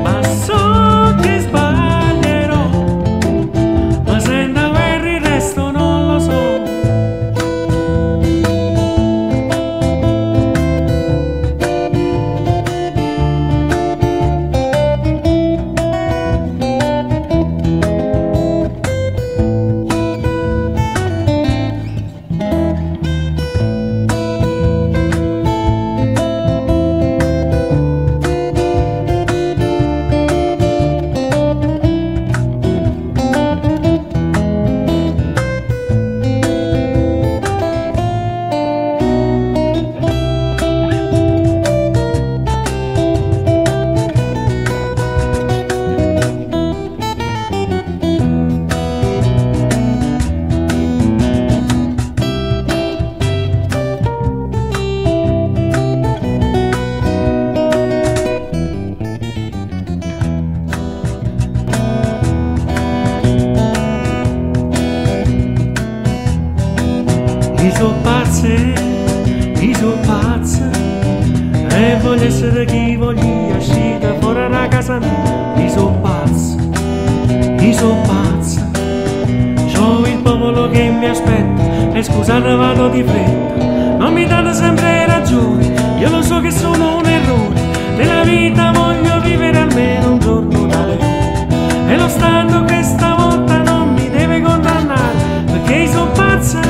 ma so che sbaglierò, ma sento per il resto non lo so. Io so pazza e voglio essere chi voglio uscire fuori da casa mia. Io so pazza, c'ho il popolo che mi aspetta e scusate vado di fretta, non mi date sempre ragione, io lo so che sono un errore, nella vita voglio vivere almeno un giorno da leone e lo Stato questa volta non mi deve condannare perché io so pazza.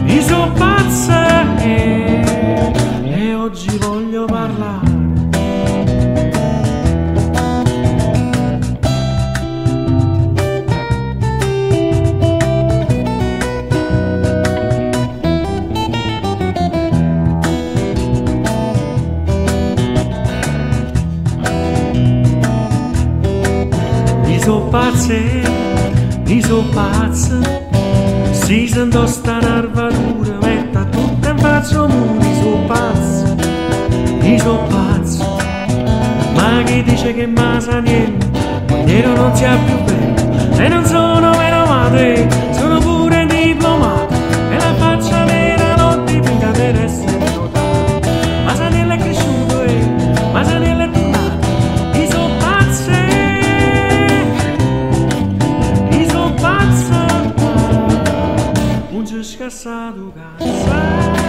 Io sono pazza e oggi voglio parlare. Io sono pazza, si sento sta nervatura, metta tutta in faccia muro. Io sono pazzo, ma chi dice che ma sa niente, nero non sia più bello, e non sono meno madre, sono pure diplomato, e la faccia nera non dipinga per essere notato, ma Sanella è cresciuto e ma Sanella è tornato. Io sono pazzo, un c'è scassato cazzo.